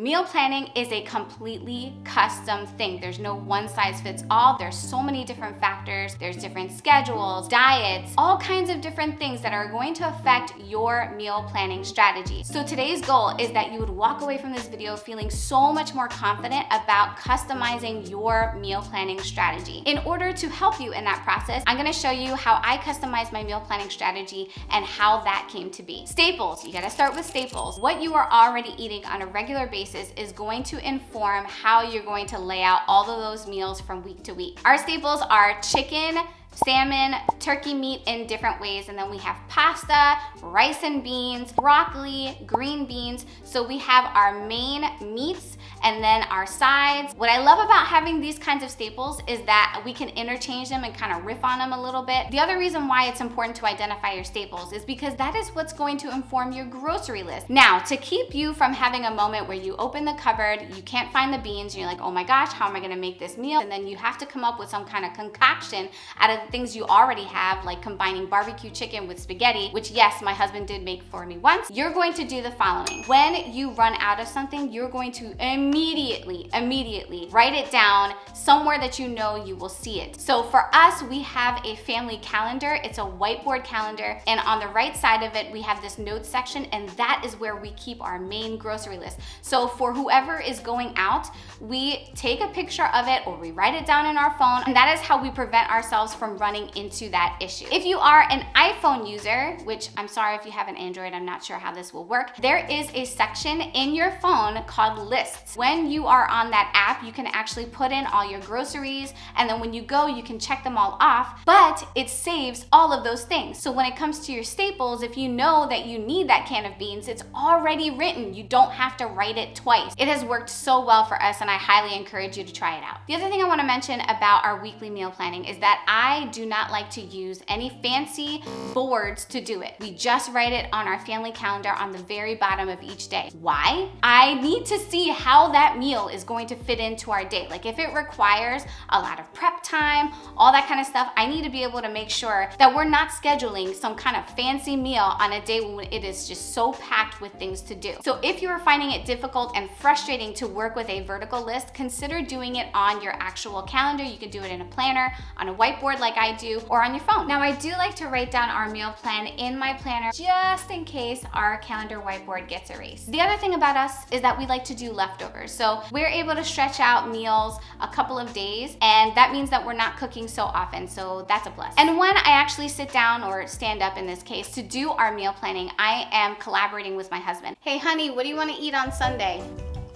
Meal planning is a completely custom thing. There's no one size fits all. There's so many different factors. There's different schedules, diets, all kinds of different things that are going to affect your meal planning strategy. So today's goal is that you would walk away from this video feeling so much more confident about customizing your meal planning strategy. In order to help you in that process, I'm gonna show you how I customize my meal planning strategy and how that came to be. Staples, you gotta start with staples. What you are already eating on a regular basis is going to inform how you're going to lay out all of those meals from week to week. Our staples are chicken, salmon, turkey meat in different ways, and then we have pasta, rice and beans, broccoli, green beans. So we have our main meats and then our sides. What I love about having these kinds of staples is that we can interchange them and kind of riff on them a little bit. The other reason why it's important to identify your staples is because that is what's going to inform your grocery list. Now, to keep you from having a moment where you open the cupboard, you can't find the beans, and you're like, oh my gosh, how am I gonna make this meal? And then you have to come up with some kind of concoction out of the things you already have, like combining barbecue chicken with spaghetti, which yes, my husband did make for me once. You're going to do the following. When you run out of something, you're going to immediately write it down somewhere that you know you will see it. So for us, we have a family calendar. It's a whiteboard calendar, and on the right side of it, we have this notes section, and that is where we keep our main grocery list. So for whoever is going out, we take a picture of it or we write it down in our phone, and that is how we prevent ourselves from running into that issue. If you are an iPhone user, which I'm sorry if you have an Android, I'm not sure how this will work, there is a section in your phone called lists. When you are on that app, you can actually put in all your groceries, and then when you go, you can check them all off, but it saves all of those things. So when it comes to your staples, if you know that you need that can of beans, it's already written. You don't have to write it twice. It has worked so well for us, and I highly encourage you to try it out. The other thing I want to mention about our weekly meal planning is that I do not like to use any fancy boards to do it. We just write it on our family calendar on the very bottom of each day. Why? I need to see how that meal is going to fit into our day. Like if it requires a lot of prep time, all that kind of stuff, I need to be able to make sure that we're not scheduling some kind of fancy meal on a day when it is just so packed with things to do. So if you are finding it difficult and frustrating to work with a vertical list, consider doing it on your actual calendar. You can do it in a planner, on a whiteboard like I do, or on your phone. Now, I do like to write down our meal plan in my planner just in case our calendar whiteboard gets erased. The other thing about us is that we like to do leftovers. So we're able to stretch out meals a couple of days, and that means that we're not cooking so often, so that's a plus. And when I actually sit down, or stand up in this case, to do our meal planning, I am collaborating with my husband. Hey honey, what do you want to eat on Sunday?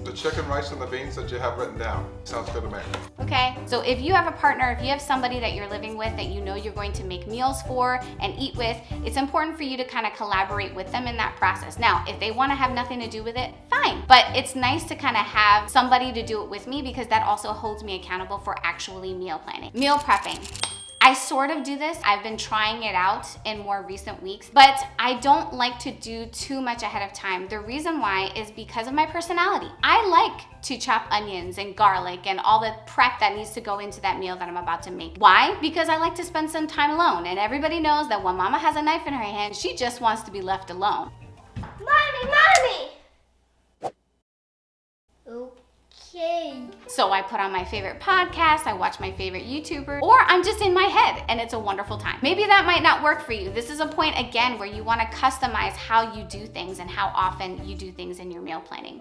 The chicken, rice, and the beans that you have written down. Sounds good to me. Okay, so if you have a partner, if you have somebody that you're living with that you know you're going to make meals for and eat with, it's important for you to kind of collaborate with them in that process. Now, if they want to have nothing to do with it, fine. But it's nice to kind of have somebody to do it with me, because that also holds me accountable for actually meal planning. Meal prepping. I sort of do this. I've been trying it out in more recent weeks, but I don't like to do too much ahead of time. The reason why is because of my personality. I like to chop onions and garlic and all the prep that needs to go into that meal that I'm about to make. Why? Because I like to spend some time alone, and everybody knows that when mama has a knife in her hand, she just wants to be left alone. Mommy! Okay. So I put on my favorite podcast, I watch my favorite YouTuber, or I'm just in my head and it's a wonderful time. Maybe that might not work for you. This is a point, again, where you want to customize how you do things and how often you do things in your meal planning.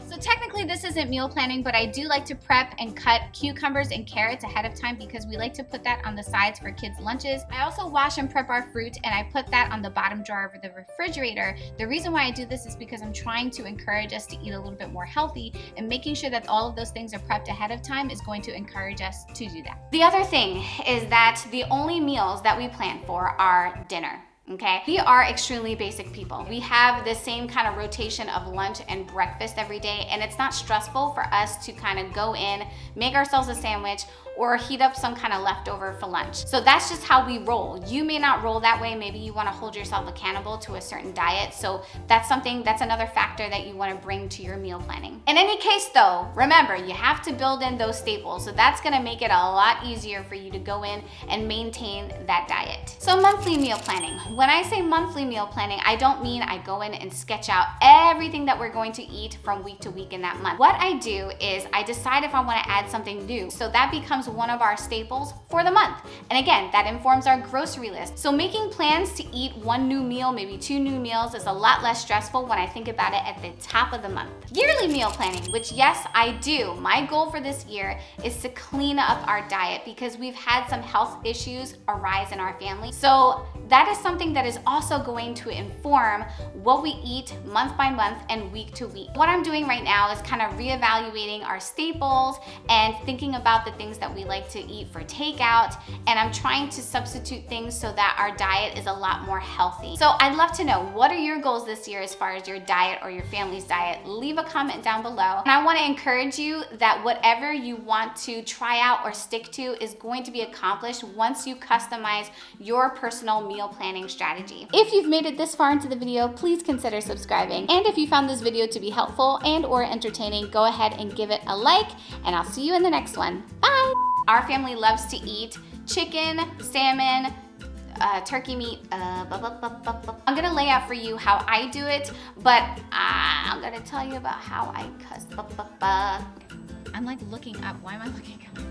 So technically this isn't meal planning, but I do like to prep and cut cucumbers and carrots ahead of time because we like to put that on the sides for kids' lunches. I also wash and prep our fruit, and I put that on the bottom drawer of the refrigerator. The reason why I do this is because I'm trying to encourage us to eat a little bit more healthy, and making sure that all of those things are prepped ahead of time is going to encourage us to do that. The other thing is that the only meals that we plan for are dinner. Okay, we are extremely basic people. We have the same kind of rotation of lunch and breakfast every day, and it's not stressful for us to kind of go in, make ourselves a sandwich, or heat up some kind of leftover for lunch. So that's just how we roll. You may not roll that way. Maybe you want to hold yourself accountable to a certain diet. So that's another factor that you want to bring to your meal planning. In any case though, remember, you have to build in those staples. So that's gonna make it a lot easier for you to go in and maintain that diet. So monthly meal planning. When I say monthly meal planning, I don't mean I go in and sketch out everything that we're going to eat from week to week in that month. What I do is I decide if I want to add something new. So that becomes one of our staples for the month. And again, that informs our grocery list. So making plans to eat one new meal, maybe 2 new meals, is a lot less stressful when I think about it at the top of the month. Yearly meal planning, which yes, I do. My goal for this year is to clean up our diet because we've had some health issues arise in our family. So that is something that is also going to inform what we eat month by month and week to week. What I'm doing right now is kind of reevaluating our staples and thinking about the things that we like to eat for takeout, and I'm trying to substitute things so that our diet is a lot more healthy. So I'd love to know, what are your goals this year as far as your diet or your family's diet? Leave a comment down below. And I want to encourage you that whatever you want to try out or stick to is going to be accomplished once you customize your personal meal planning strategy. If you've made it this far into the video, please consider subscribing. And if you found this video to be helpful and or entertaining, go ahead and give it a like, and I'll see you in the next one. Bye! Our family loves to eat chicken, salmon, turkey meat. I'm gonna lay out for you how I do it, but I'm gonna tell you about how I I'm like looking up. Why am I looking up?